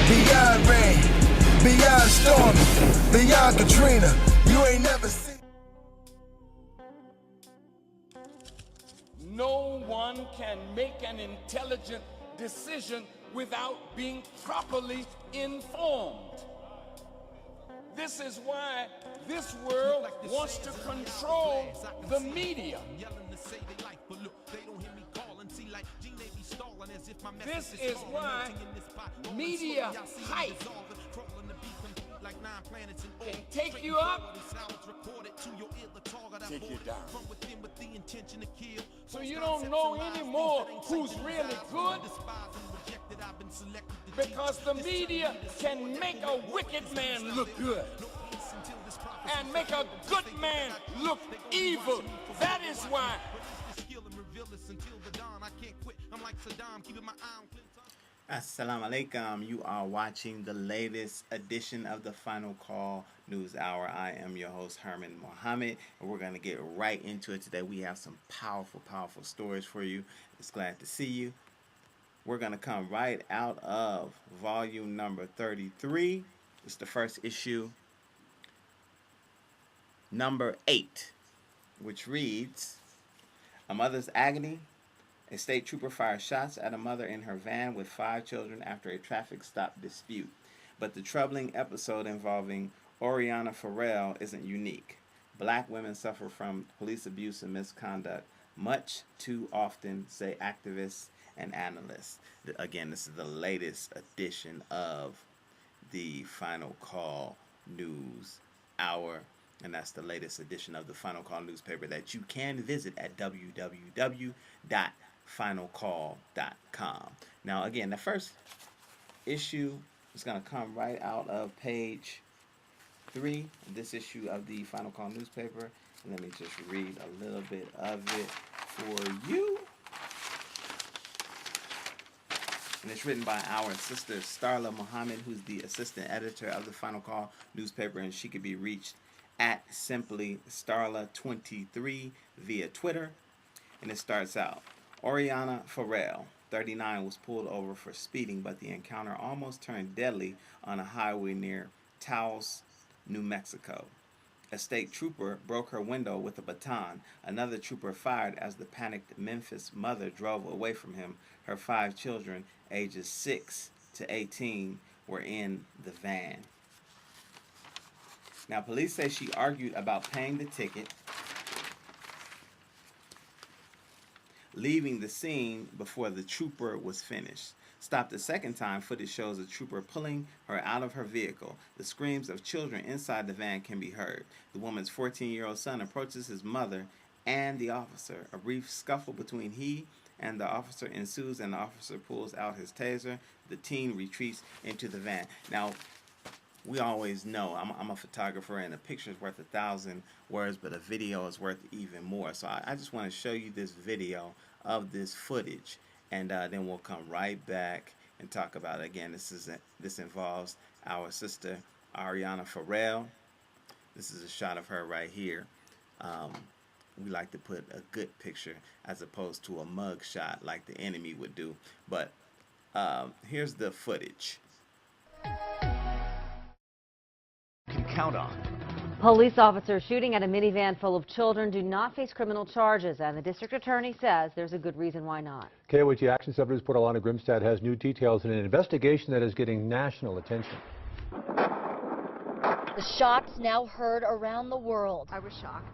Beyond rain, beyond storm, beyond Katrina, you ain't never seen. No one can make an intelligent decision without being properly informed. This is why this world wants to control the media. This is why media hype can take you up, take you down. So you don't know anymore who's really good, because the media can make a wicked man look good and make a good man look evil. That is why. Assalamu alaikum. You are watching the latest edition of the Final Call News Hour. I am your host, Herman Mohammed, and we're going to get right into it today. We have some powerful stories for you. It's glad to see you. We're going to come right out of volume number 33. It's the first issue, number 8, which reads, A Mother's Agony. A state trooper fired shots at a mother in her van with 5 children after a traffic stop dispute. But the troubling episode involving Oriana Farrell isn't unique. Black women suffer from police abuse and misconduct much too often, say activists and analysts. Again, this is the latest edition of the Final Call News Hour, and that's the latest edition of the Final Call newspaper that you can visit at www.finalcall.com. Now, again, the first issue is going to come right out of page 3 of this issue of the Final Call newspaper. And let me just read a little bit of it for you. And it's written by our sister Starla Muhammad, who's the assistant editor of the Final Call newspaper, and she could be reached at simply Starla23 via Twitter. And it starts out, Oriana Farrell, 39, was pulled over for speeding, but the encounter almost turned deadly on a highway near Taos, New Mexico. A state trooper broke her window with a baton. Another trooper fired as the panicked Memphis mother drove away from him. Her 5 children, ages 6 to 18, were in the van. Now, police say she argued about paying the ticket, leaving the scene before the trooper was finished. Stopped the second time, footage shows a trooper pulling her out of her vehicle. The screams of children inside the van can be heard. The woman's 14-year-old son approaches his mother and the officer. A brief scuffle between he and the officer ensues, and the officer pulls out his taser. The teen retreats into the van. Now, we always know, I'm a photographer, and a picture is worth 1,000 words, but a video is worth even more. So I just want to show you this video of this footage, and then we'll come right back and talk about it. Again, this involves our sister Oriana Farrell. This is a shot of her right here. We like to put a good picture as opposed to a mug shot like the enemy would do. But here's the footage. Can count on. Police officers shooting at a minivan full of children do not face criminal charges, and the district attorney says there's a good reason why not. KOAT Action 7's Port Alana Grimstad has new details in an investigation that is getting national attention. The shots now heard around the world. I was shocked.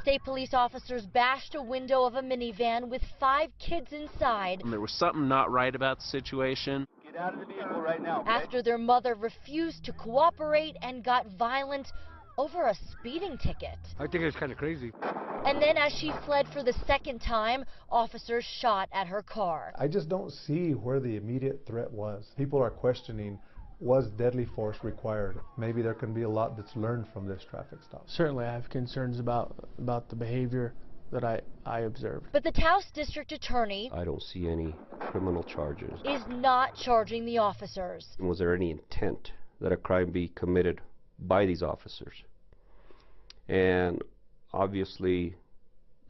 State police officers bashed a window of a minivan with 5 kids inside. There was something not right about the situation. Get out of the vehicle right now. Okay? After their mother refused to cooperate and got violent over a speeding ticket. I think it's kind of crazy. And then as she fled for the second time, officers shot at her car. I just don't see where the immediate threat was. People are questioning, was deadly force required? Maybe there can be a lot that's learned from this traffic stop. Certainly I have concerns about the behavior that I observed. But the Taos district attorney, I don't see any criminal charges. Is not charging the officers. Was there any intent that a crime be committed by these officers? And obviously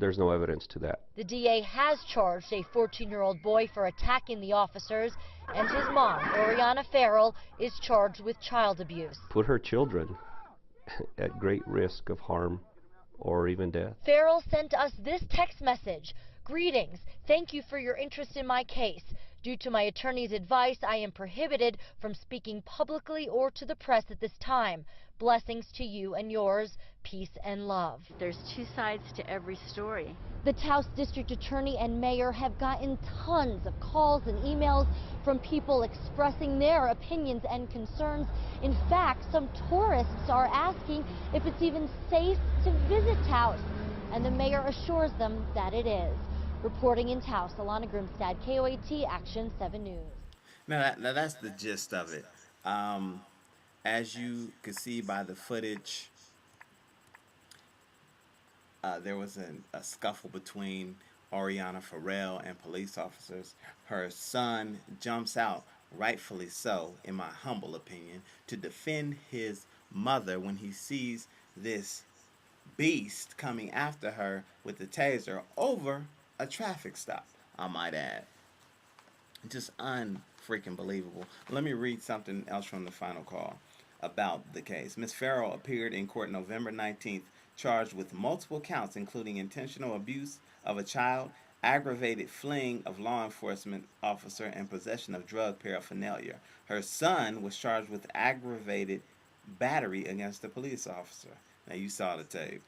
there's no evidence to that. The DA has charged a 14-year-old boy for attacking the officers, and his mom, Oriana Farrell, is charged with child abuse. Put her children at great risk of harm or even death. Farrell sent us this text message. Greetings. Thank you for your interest in my case. Due to my attorney's advice, I am prohibited from speaking publicly or to the press at this time. Blessings to you and yours. Peace and love. There's two sides to every story. The Taos District Attorney and Mayor have gotten tons of calls and emails from people expressing their opinions and concerns. In fact, some tourists are asking if it's even safe to visit Taos, and the mayor assures them that it is. Reporting in Taos, Alana Grimstad, KOAT Action 7 News. Now that's the gist of it. As you can see by the footage, there was a scuffle between Oriana Farrell and police officers. Her son jumps out, rightfully so, in my humble opinion, to defend his mother when he sees this beast coming after her with the taser over a traffic stop, I might add. Just unfreaking believable. Let me read something else from the final call about the case. Ms. Farrell appeared in court November 19th, charged with multiple counts, including intentional abuse of a child, aggravated fleeing of law enforcement officer, and possession of drug paraphernalia. Her son was charged with aggravated battery against a police officer. Now, you saw the tape.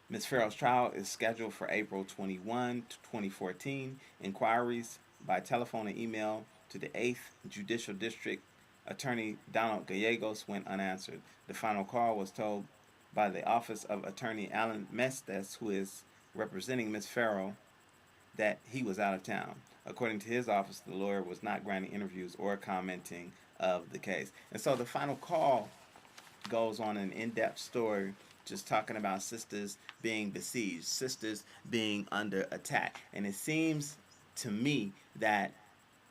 Ms. Farrell's trial is scheduled for April 21, 2014. Inquiries by telephone and email to the 8th Judicial District Attorney Donald Gallegos went unanswered. The final call was told by the Office of Attorney Alan Mestes, who is representing Ms. Farrell, that he was out of town. According to his office, the lawyer was not granting interviews or commenting of the case. And so the final call goes on an in-depth story just talking about sisters being besieged, sisters being under attack. And it seems to me that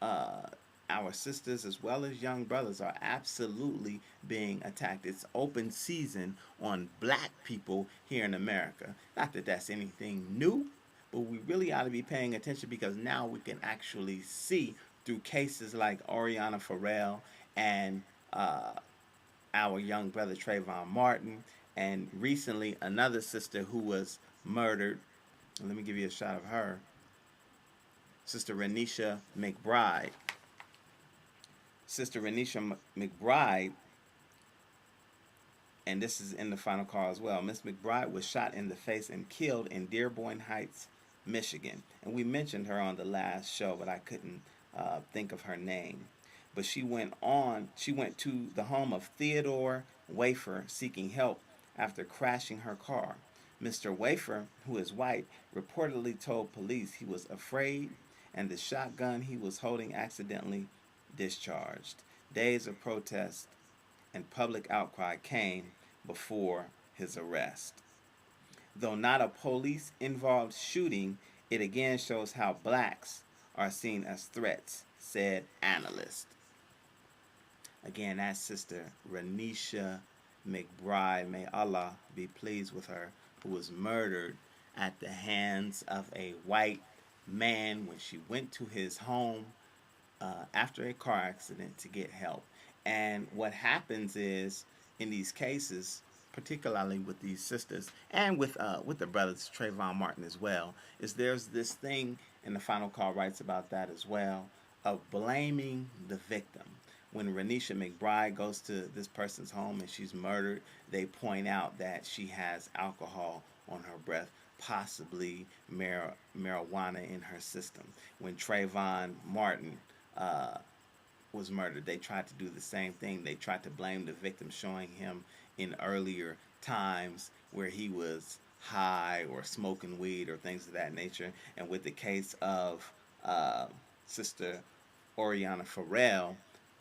our sisters as well as young brothers are absolutely being attacked. It's open season on black people here in America. Not that that's anything new, but we really ought to be paying attention, because now we can actually see through cases like Oriana Farrell and our young brother Trayvon Martin, and recently another sister who was murdered. Let me give you a shot of her. Sister Renisha McBride. Sister Renisha McBride, and this is in the final call as well. Miss McBride was shot in the face and killed in Dearborn Heights, Michigan. And we mentioned her on the last show, but I couldn't think of her name. But she went to the home of Theodore Wafer seeking help after crashing her car. Mr. Wafer, who is white, reportedly told police he was afraid and the shotgun he was holding accidentally discharged. Days of protest and public outcry came before his arrest. Though not a police-involved shooting, it again shows how blacks are seen as threats, said analysts. Again, that's Sister Renisha McBride, may Allah be pleased with her, who was murdered at the hands of a white man when she went to his home after a car accident to get help. And what happens is, in these cases, particularly with these sisters and with the brothers Trayvon Martin as well, is there's this thing, and the final call writes about that as well, of blaming the victim. When Renisha McBride goes to this person's home and she's murdered, they point out that she has alcohol on her breath, possibly marijuana in her system. When Trayvon Martin was murdered, they tried to do the same thing. They tried to blame the victim, showing him in earlier times where he was high or smoking weed or things of that nature. And with the case of Sister Oriana Farrell,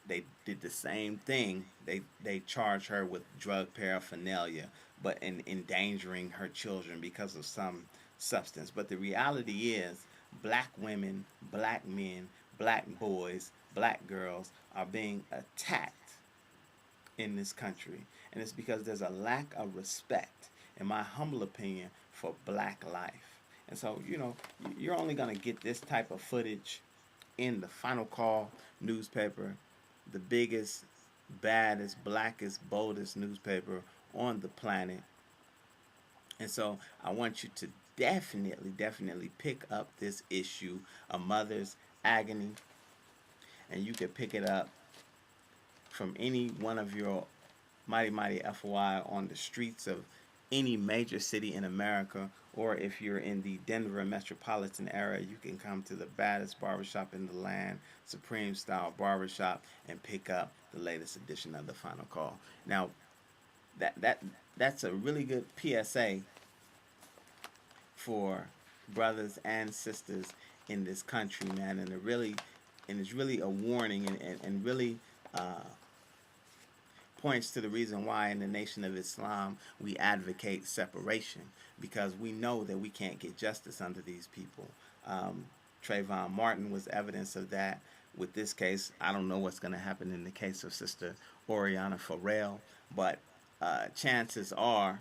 they did the same thing. They charged her with drug paraphernalia, but in endangering her children because of some substance. But the reality is, black women, black men, black boys, black girls are being attacked in this country. And it's because there's a lack of respect, in my humble opinion, for black life. And so, you know, you're only going to get this type of footage in the Final Call newspaper, the biggest, baddest, blackest, boldest newspaper on the planet. And so I want you to definitely pick up this issue, A Mother's Agony. And you can pick it up from any one of your mighty FOI on the streets of any major city in America, or if you're in the Denver metropolitan area, you can come to the baddest barbershop in the land, Supreme Style Barbershop, and pick up the latest edition of the Final Call. Now, that's a really good PSA for brothers and sisters in this country, man, and it's really a warning and really points to the reason why in the Nation of Islam we advocate separation, because we know that we can't get justice under these people. Trayvon Martin was evidence of that. With this case, I don't know what's going to happen in the case of Sister Oriana Farrell, but chances are,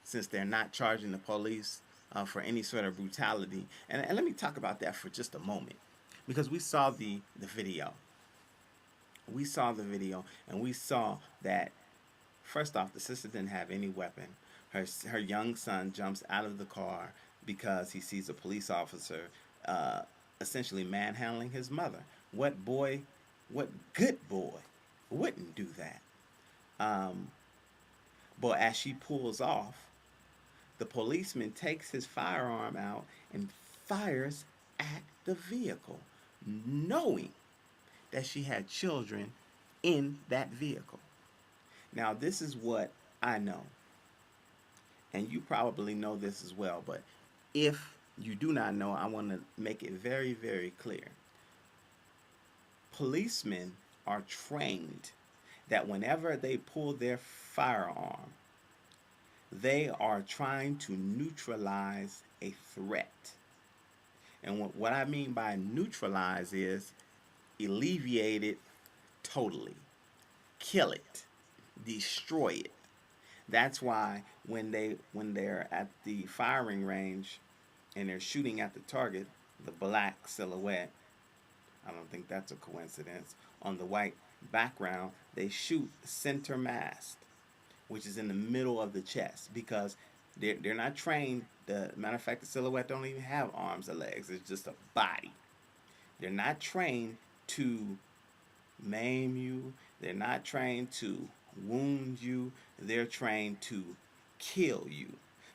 since they're not charging the police for any sort of brutality, and let me talk about that for just a moment, because we saw the video. We saw the video, and we saw that, first off, the sister didn't have any weapon. Her young son jumps out of the car because he sees a police officer essentially manhandling his mother. What good boy wouldn't do that? But as she pulls off, the policeman takes his firearm out and fires at the vehicle, knowing that she had children in that vehicle. Now, this is what I know, and you probably know this as well, but if you do not know, I want to make it very clear. Policemen are trained that whenever they pull their firearm, they are trying to neutralize a threat. And what I mean by neutralize is alleviate it totally, kill it, destroy it. That's why when they're at the firing range and they're shooting at the target, the black silhouette, I don't think that's a coincidence, on the white background, they shoot center mass, which is in the middle of the chest, because they're not trained. Matter of fact, the silhouette don't even have arms or legs. It's just a body. They're not trained to maim you. They're not trained to wound you. They're trained to kill you.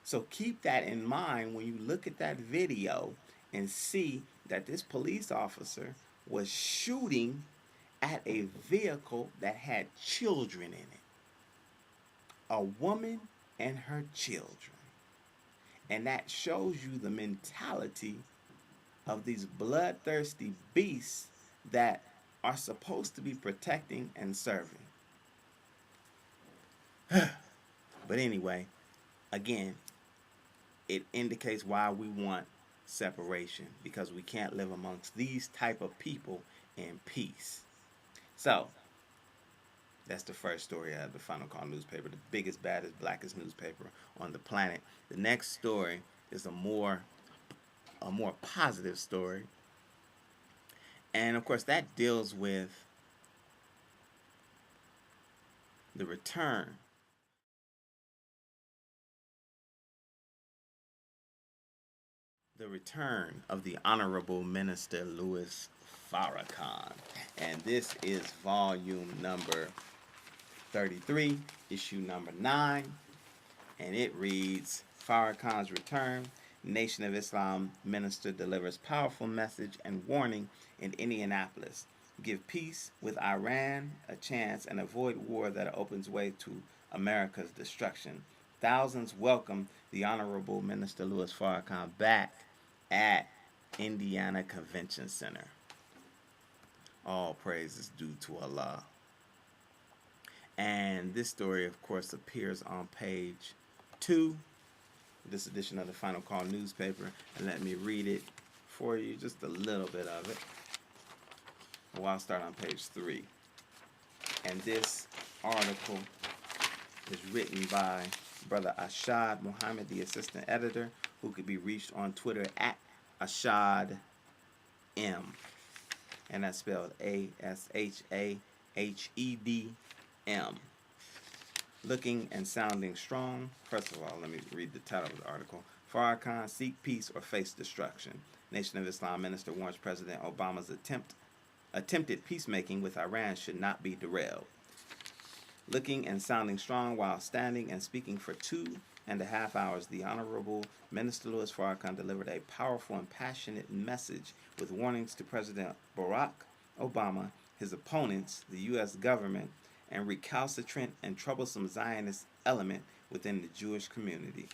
So keep that in mind when you look at that video and see that this police officer was shooting at a vehicle that had children in it. A woman and her children. And that shows you the mentality of these bloodthirsty beasts that are supposed to be protecting and serving. But anyway, again, it indicates why we want separation, because we can't live amongst these type of people in peace. So, that's the first story out of the Final Call newspaper, the biggest, baddest, blackest newspaper on the planet. The next story is a more positive story. And of course, that deals with the return of the Honorable Minister Louis Farrakhan. And this is volume number 33, issue number 9. And it reads, Farrakhan's return. Nation of Islam minister delivers powerful message and warning in Indianapolis. Give peace with Iran a chance and avoid war that opens way to America's destruction. Thousands welcome the Honorable Minister Louis Farrakhan back at Indiana Convention Center. All praise is due to Allah. And this story, of course, appears on page 2, this edition of the Final Call newspaper. And let me read it for you, just a little bit of it. Well, I'll start on page 3. And this article is written by Brother Ashad Muhammad, the assistant editor, who could be reached on Twitter at Ashad M. And that's spelled ASHAHEDM. Looking and sounding strong. First of all, let me read the title of the article. Farrakhan, seek peace or face destruction. Nation of Islam minister warns President Obama's attempted peacemaking with Iran should not be derailed. Looking and sounding strong while standing and speaking for 2.5 hours, the Honorable Minister Louis Farrakhan delivered a powerful and passionate message with warnings to President Barack Obama, his opponents, the U.S. government, and recalcitrant and troublesome Zionist element within the Jewish community.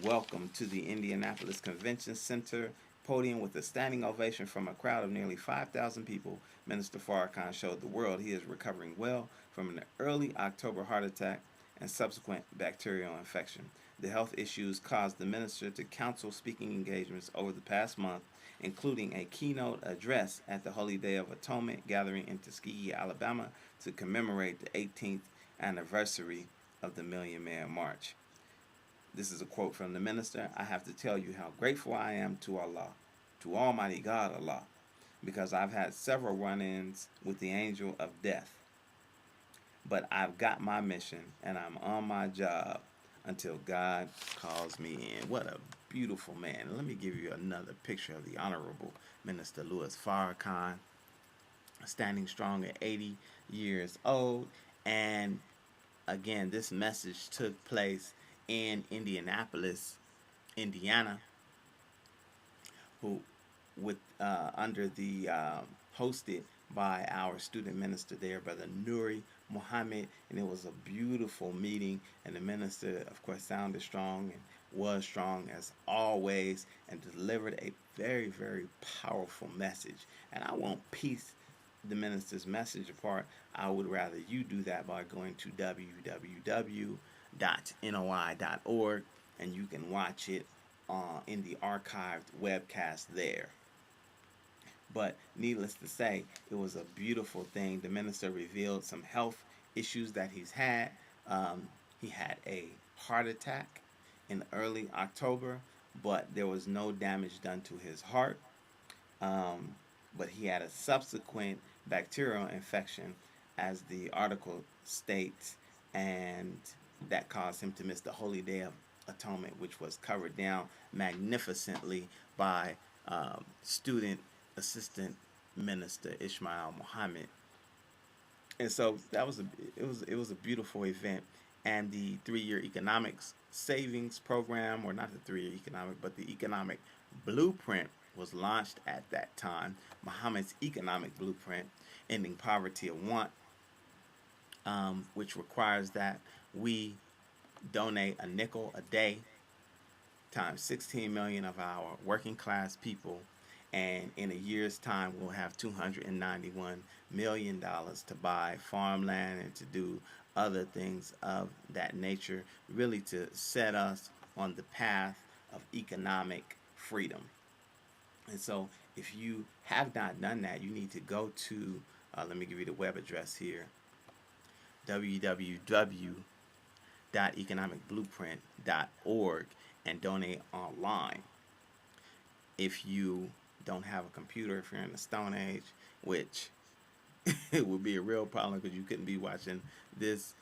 Welcome to the Indianapolis Convention Center podium with a standing ovation from a crowd of nearly 5,000 people. Minister Farrakhan showed the world he is recovering well from an early October heart attack and subsequent bacterial infection. The health issues caused the minister to cancel speaking engagements over the past month, including a keynote address at the Holy Day of Atonement gathering in Tuskegee, Alabama, to commemorate the 18th anniversary of the Million Man March. This is a quote from the minister. I have to tell you how grateful I am to Allah, to Almighty God Allah, because I've had several run-ins with the angel of death. But I've got my mission and I'm on my job until God calls me in. What a beautiful man. Let me give you another picture of the Honorable Minister Louis Farrakhan, standing strong at 80 years old. And again, this message took place in Indianapolis, Indiana, under the hosted by our student minister there, Brother Nuri Muhammad, and it was a beautiful meeting. And the minister, of course, sounded strong and was strong as always, and delivered a very, very powerful message. And I won't piece the minister's message apart. I would rather you do that by going to www.noi.org, and you can watch it in the archived webcast there. But needless to say, it was a beautiful thing. The minister revealed some health issues that he's had. He had a heart attack in early October, but there was no damage done to his heart. But he had a subsequent bacterial infection, as the article states, and that caused him to miss the Holy Day of Atonement, which was covered down magnificently by student assistant minister Ishmael Muhammad. And so that was it was a beautiful event. And the 3-year economics savings program, or not the 3-year economic, but the economic blueprint, was launched at that time. Muhammad's economic blueprint, ending poverty and want, which requires that we donate a nickel a day times 16 million of our working class people, and in a year's time we'll have $291 million to buy farmland and to do other things of that nature, really to set us on the path of economic freedom. And so if you have not done that, you need to go to, let me give you the web address here, www.economicblueprint.org, and donate online. If you don't have a computer, if you're in the Stone Age, which it would be a real problem because you couldn't be watching this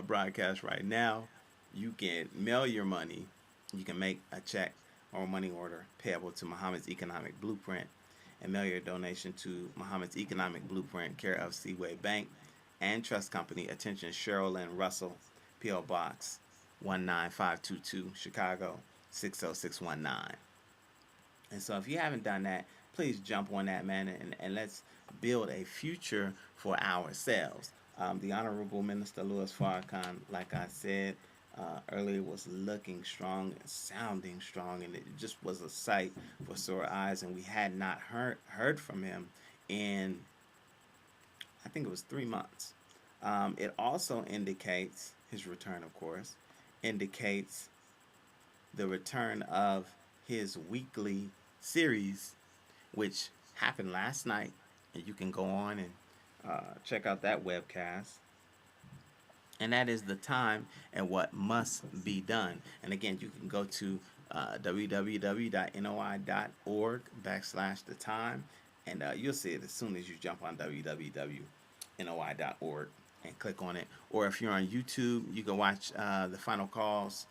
broadcast right now, you can mail your money. You can make a check or money order payable to Muhammad's Economic Blueprint and mail your donation to Muhammad's Economic Blueprint, care of Seaway Bank and Trust Company. Attention, Cheryl Lynn Russell, P.O. Box 19522, Chicago 60619. And so if you haven't done that, please jump on that, man, and let's build a future for ourselves. The Honorable Minister Louis Farrakhan, like I said earlier, was looking strong and sounding strong, and it just was a sight for sore eyes. And we had not heard from him in, I think it was 3 months. It also indicates, his return, of course, indicates the return of his weekly series, which happened last night, and you can go on and check out that webcast. and that is the time and what must be done. And again, you can go to www.noi.org/the time, and you'll see it as soon as you jump on www.noi.org and click on it. Or if you're on YouTube, you can watch the Final Calls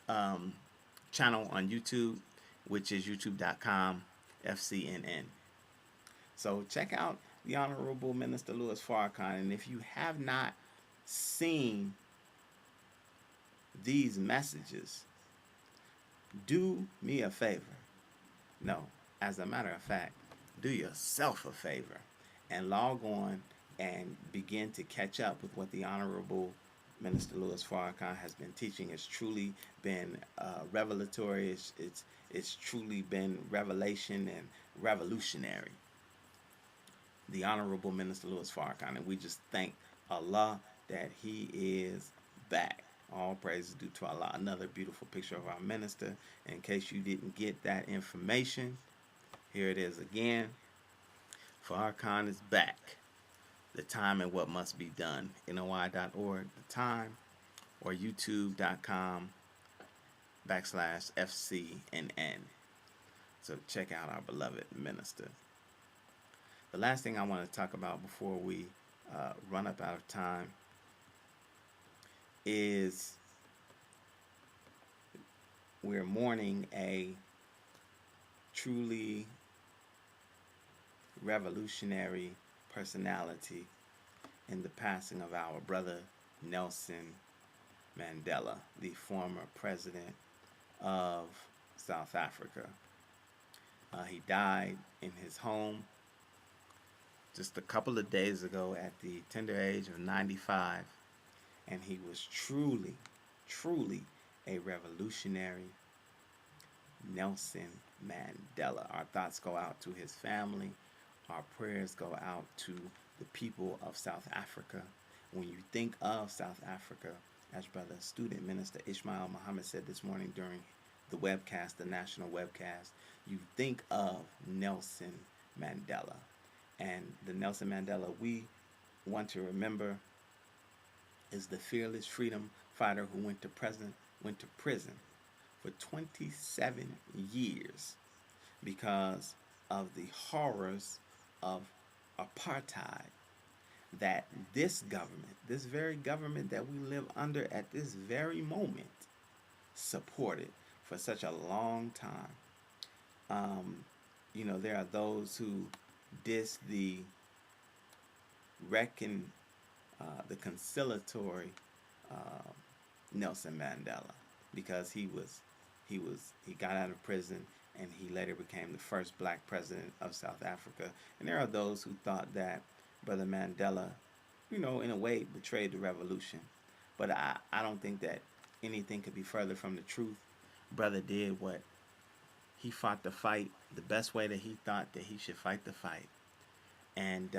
um, channel on YouTube, which is youtube.com FCNN. So check out the Honorable Minister Louis Farrakhan, and if you have not seen these messages, do me a favor. No, as a matter of fact, do yourself a favor and log on and begin to catch up with what the Honorable Minister Louis Farrakhan has been teaching. It's truly been revelatory. It's truly been revelation and revolutionary. The Honorable Minister Louis Farrakhan, and we just thank Allah that he is back. All praise due to Allah. Another beautiful picture of our minister. In case you didn't get that information, here it is again. Farrakhan is back. The time and what must be done. NOI.org, the time, or youtube.com/FCNN. So check out our beloved minister. The last thing I want to talk about before we run up out of time is we're mourning a truly revolutionary personality in the passing of our brother Nelson Mandela, the former president of South Africa. He died in his home just a couple of days ago at the tender age of 95, and he was truly, truly a revolutionary. Nelson Mandela. Our thoughts go out to his family. Our prayers go out to the people of South Africa. When you think of South Africa, as Brother Student Minister Ishmael Muhammad said this morning during the webcast, the national webcast, you think of Nelson Mandela. And the Nelson Mandela we want to remember is the fearless freedom fighter who went to prison for 27 years because of the horrors of apartheid that this government, this very government that we live under at this very moment, supported for such a long time. There are those who diss the conciliatory Nelson Mandela because he got out of prison and he later became the first black president of South Africa. And there are those who thought that Brother Mandela, in a way betrayed the revolution. But I don't think that anything could be further from the truth. Brother did what he fought the fight the best way that he thought that he should fight the fight. And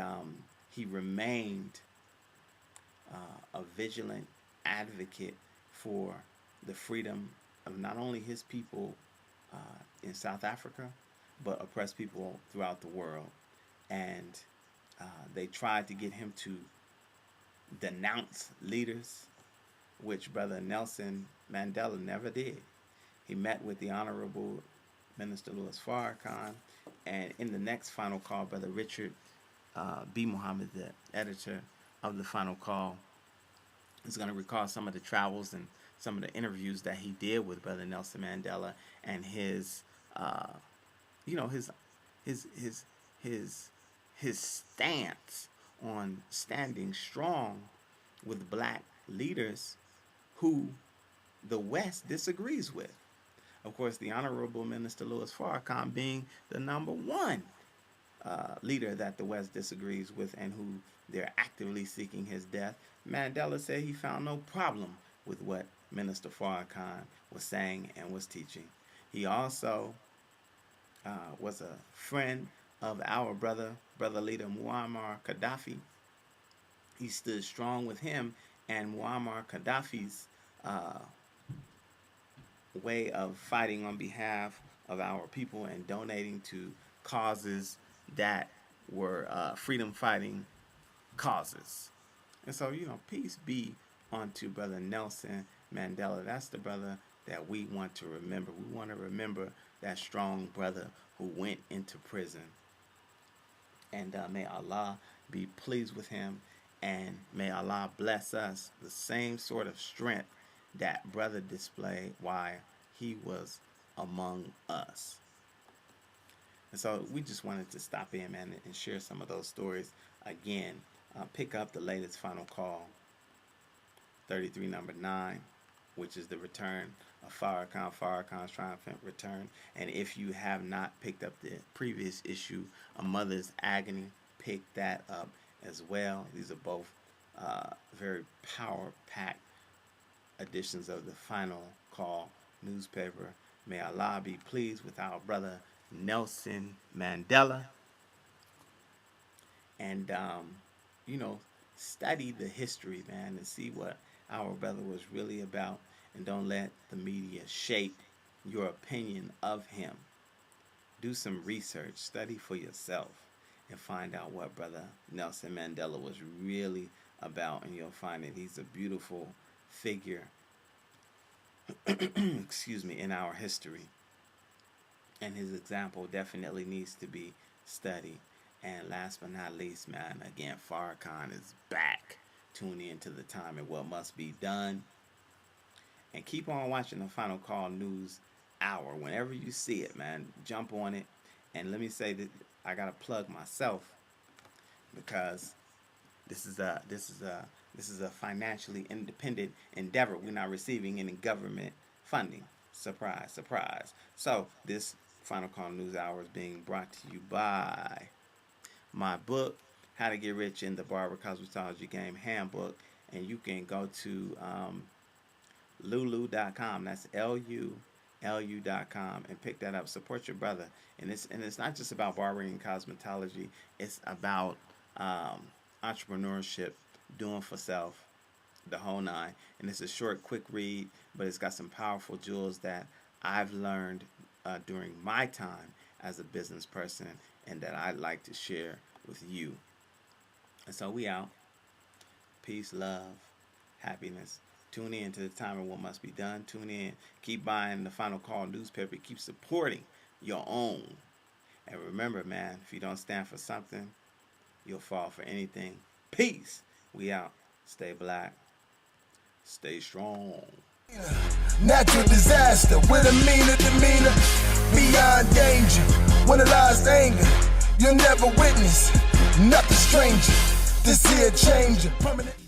he remained a vigilant advocate for the freedom of not only his people in South Africa, but oppressed people throughout the world. And they tried to get him to denounce leaders, which Brother Nelson Mandela never did. He met with the Honorable Minister Louis Farrakhan, and in the next Final Call, Brother Richard B. Muhammad, the editor of the Final Call, is going to recall some of the travels and some of the interviews that he did with Brother Nelson Mandela and his stance on standing strong with black leaders who the West disagrees with. Of course, the Honorable Minister Louis Farrakhan being the number one leader that the West disagrees with and who they're actively seeking his death. Mandela said he found no problem with what Minister Farrakhan was saying and was teaching. He also was a friend of our brother leader Muammar Gaddafi. He stood strong with him, and Muammar Gaddafi's way of fighting on behalf of our people and donating to causes that were freedom fighting causes. And so, peace be on to Brother Nelson Mandela. That's the brother that we want to remember. We want to remember that strong brother who went into prison. And may Allah be pleased with him, and may Allah bless us the same sort of strength that brother displayed while he was among us. And so we just wanted to stop in, man, and share some of those stories. Again, pick up the latest Final Call 33 number 9, which is the return of Farrakhan's triumphant return. And if you have not picked up the previous issue, A Mother's Agony, pick that up as well. These are both very power-packed editions of the Final Call newspaper. May Allah be pleased with our brother Nelson Mandela. And, you know, study the history, man, and see what our brother was really about. And don't let the media shape your opinion of him. Do some research, study for yourself, and find out what brother Nelson Mandela was really about. And you'll find that he's a beautiful figure excuse me, in our history. And his example definitely needs to be studied. And last but not least, man, again, Farrakhan is back. Tune in to the time and what must be done. And keep on watching the Final Call News Hour. Whenever you see it, man, jump on it. And let me say that I gotta plug myself, because this is a financially independent endeavor. We're not receiving any government funding. Surprise, surprise. So this Final Call News Hour is being brought to you by my book, How to Get Rich in the Barber Cosmetology Game Handbook. And you can go to lulu.com. That's LULU.com, and pick that up. Support your brother. And it's not just about barbering and cosmetology. It's about entrepreneurship, doing for self, the whole nine. And it's a short, quick read, but it's got some powerful jewels that I've learned during my time as a business person, and that I'd like to share with you. And so we out. Peace, love, happiness. Tune in to the time of what must be done. Tune in. Keep buying the Final Call newspaper. Keep supporting your own. And remember, man, if you don't stand for something, you'll fall for anything. Peace. We out. Stay black. Stay strong. Natural disaster with a meaner demeanor. Beyond danger. When it lies anger, you'll never witness nothing stranger. To see a changer. Permanent.